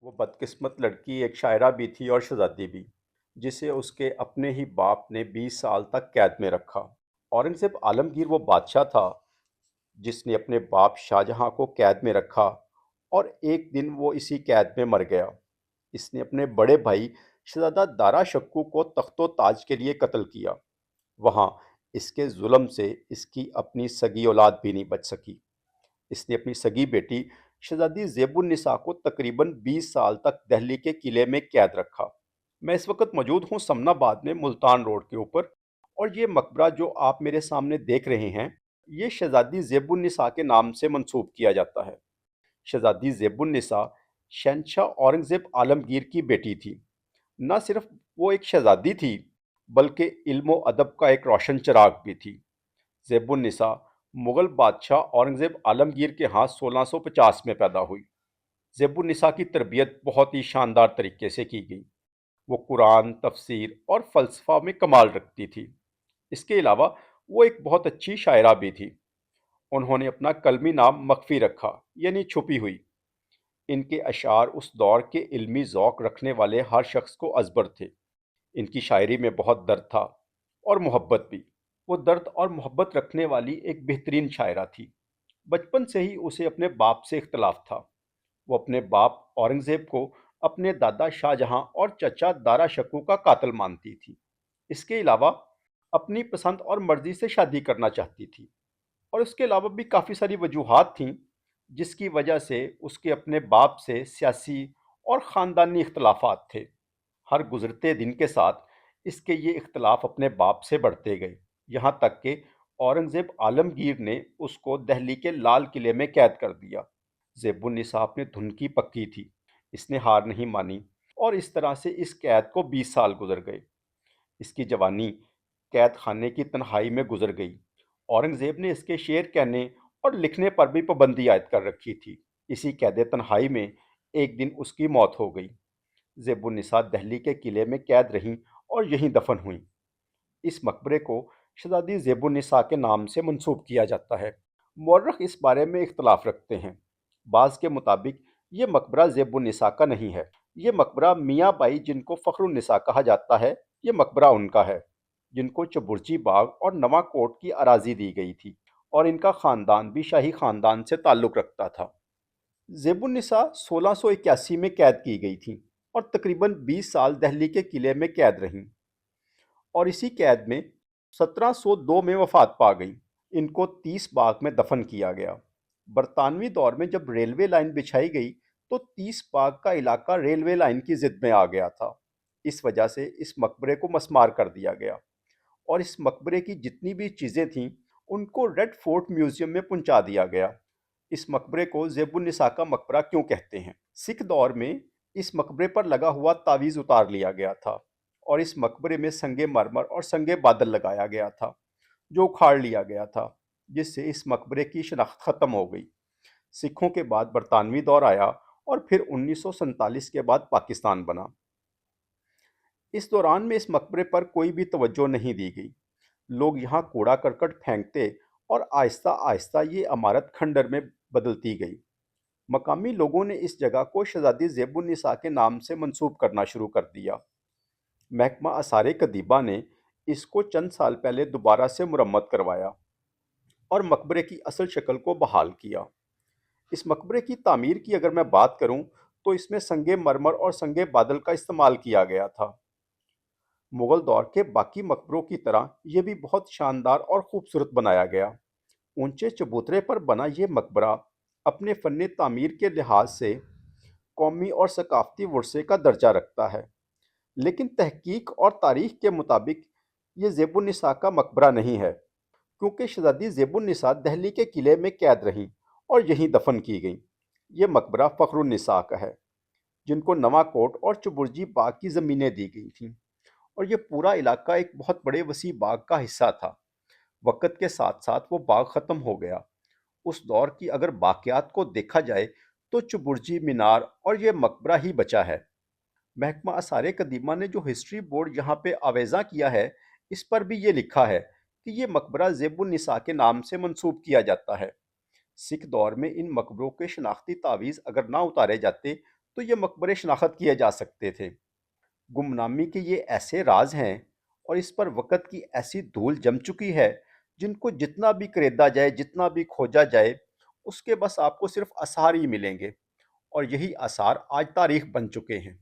وہ بدقسمت لڑکی ایک شاعرہ بھی تھی اور شہزادی بھی، جسے اس کے اپنے ہی باپ نے 20 سال تک قید میں رکھا۔ اورنگزیب عالمگیر وہ بادشاہ تھا جس نے اپنے باپ شاہ جہاں کو قید میں رکھا، اور ایک دن وہ اسی قید میں مر گیا۔ اس نے اپنے بڑے بھائی شہزادہ دارا شکو کو تخت و تاج کے لیے قتل کیا۔ وہاں اس کے ظلم سے اس کی اپنی سگی اولاد بھی نہیں بچ سکی۔ اس نے اپنی سگی بیٹی شہزادی زیب النساء کو تقریباً 20 سال تک دہلی کے قلعے میں قید رکھا۔ میں اس وقت موجود ہوں سمن آباد میں، ملتان روڈ کے اوپر، اور یہ مقبرہ جو آپ میرے سامنے دیکھ رہے ہیں، یہ شہزادی زیب النساء کے نام سے منسوب کیا جاتا ہے۔ شہزادی زیب النساء شہنشاہ اورنگزیب عالمگیر کی بیٹی تھی۔ نہ صرف وہ ایک شہزادی تھی، بلکہ علم و ادب کا ایک روشن چراغ بھی تھی۔ زیب النساء مغل بادشاہ اورنگزیب عالمگیر کے ہاں 1650 میں پیدا ہوئی۔ زیب النساء کی تربیت بہت ہی شاندار طریقے سے کی گئی۔ وہ قرآن، تفسیر اور فلسفہ میں کمال رکھتی تھی۔ اس کے علاوہ وہ ایک بہت اچھی شاعرہ بھی تھی۔ انہوں نے اپنا کلمی نام مخفی رکھا، یعنی چھپی ہوئی۔ ان کے اشعار اس دور کے علمی ذوق رکھنے والے ہر شخص کو ازبر تھے۔ ان کی شاعری میں بہت درد تھا اور محبت بھی۔ وہ درد اور محبت رکھنے والی ایک بہترین شاعرہ تھی۔ بچپن سے ہی اسے اپنے باپ سے اختلاف تھا۔ وہ اپنے باپ اورنگزیب کو اپنے دادا شاہ جہاں اور چچا دارا شکو کا قاتل مانتی تھی۔ اس کے علاوہ اپنی پسند اور مرضی سے شادی کرنا چاہتی تھی، اور اس کے علاوہ بھی کافی ساری وجوہات تھیں جس کی وجہ سے اس کے اپنے باپ سے سیاسی اور خاندانی اختلافات تھے۔ ہر گزرتے دن کے ساتھ اس کے یہ اختلاف اپنے باپ سے بڑھتے گئے، یہاں تک کہ اورنگزیب عالمگیر نے اس کو دہلی کے لال قلعے میں قید کر دیا۔ زیب النساء اپنے دھن کی پکی تھی، اس نے ہار نہیں مانی، اور اس طرح سے اس قید کو 20 سال گزر گئے۔ اس کی جوانی قید خانے کی تنہائی میں گزر گئی۔ اورنگزیب نے اس کے شعر کہنے اور لکھنے پر بھی پابندی عائد کر رکھی تھی۔ اسی قید تنہائی میں ایک دن اس کی موت ہو گئی۔ زیب النساء دہلی کے قلعے میں قید رہیں اور یہیں دفن ہوئیں۔ اس مقبرے کو شہزادی زیب النساء کے نام سے منسوب کیا جاتا ہے۔ مورخ اس بارے میں اختلاف رکھتے ہیں۔ بعض کے مطابق یہ مقبرہ زیب النساء کا نہیں ہے۔ یہ مقبرہ میاں بائی، جن کو فخر النساء کہا جاتا ہے، یہ مقبرہ ان کا ہے، جن کو چبرجی باغ اور نواں کوٹ کی اراضی دی گئی تھی، اور ان کا خاندان بھی شاہی خاندان سے تعلق رکھتا تھا۔ زیب النساء 1681 میں قید کی گئی تھیں اور تقریباً 20 سال دہلی کے قلعے میں قید رہیں، اور اسی قید میں 1702 میں وفات پا گئیں۔ ان کو 30 باغ میں دفن کیا گیا۔ برطانوی دور میں جب ریلوے لائن بچھائی گئی تو 30 باغ کا علاقہ ریلوے لائن کی ضد میں آ گیا تھا۔ اس وجہ سے اس مقبرے کو مسمار کر دیا گیا، اور اس مقبرے کی جتنی بھی چیزیں تھیں ان کو ریڈ فورٹ میوزیم میں پہنچا دیا گیا۔ اس مقبرے کو زیب النساء کا مقبرہ کیوں کہتے ہیں؟ سکھ دور میں اس مقبرے پر لگا ہوا تعویذ اتار لیا گیا تھا، اور اس مقبرے میں سنگ مرمر اور سنگ بادل لگایا گیا تھا جو اکھاڑ لیا گیا تھا، جس سے اس مقبرے کی شناخت ختم ہو گئی۔ سکھوں کے بعد برطانوی دور آیا، اور پھر 1947 کے بعد پاکستان بنا۔ اس دوران میں اس مقبرے پر کوئی بھی توجہ نہیں دی گئی۔ لوگ یہاں کوڑا کرکٹ پھینکتے، اور آہستہ آہستہ یہ عمارت کھنڈر میں بدلتی گئی۔ مقامی لوگوں نے اس جگہ کو شہزادی زیب النساء کے نام سے منسوب کرنا شروع کر دیا۔ محکمہ آثار قدیمہ نے اس کو چند سال پہلے دوبارہ سے مرمت کروایا اور مقبرے کی اصل شکل کو بحال کیا۔ اس مقبرے کی تعمیر کی اگر میں بات کروں تو اس میں سنگ مرمر اور سنگ بادل کا استعمال کیا گیا تھا۔ مغل دور کے باقی مقبروں کی طرح یہ بھی بہت شاندار اور خوبصورت بنایا گیا۔ اونچے چبوترے پر بنا یہ مقبرہ اپنے فن تعمیر کے لحاظ سے قومی اور ثقافتی ورثے کا درجہ رکھتا ہے، لیکن تحقیق اور تاریخ کے مطابق یہ زیب النساء کا مقبرہ نہیں ہے، کیونکہ شہزادی زیب النساء دہلی کے قلعے میں قید رہیں اور یہیں دفن کی گئیں۔ یہ مقبرہ فخر النساء کا ہے، جن کو نواں کوٹ اور چبرجی باغ کی زمینیں دی گئی تھیں، اور یہ پورا علاقہ ایک بہت بڑے وسیع باغ کا حصہ تھا۔ وقت کے ساتھ ساتھ وہ باغ ختم ہو گیا۔ اس دور کی اگر باقیات کو دیکھا جائے تو چبرجی مینار اور یہ مقبرہ ہی بچا ہے۔ محکمہ آثار قدیمہ نے جو ہسٹری بورڈ یہاں پہ آویزاں کیا ہے، اس پر بھی یہ لکھا ہے کہ یہ مقبرہ زیب النساء کے نام سے منسوب کیا جاتا ہے۔ سکھ دور میں ان مقبروں کے شناختی تعویذ اگر نہ اتارے جاتے تو یہ مقبرے شناخت کیے جا سکتے تھے۔ گمنامی کے یہ ایسے راز ہیں اور اس پر وقت کی ایسی دھول جم چکی ہے جن کو جتنا بھی خریدا جائے، جتنا بھی کھوجا جائے، اس کے بس آپ کو صرف آثار ہی ملیں گے، اور یہی آثار آج تاریخ بن چکے ہیں۔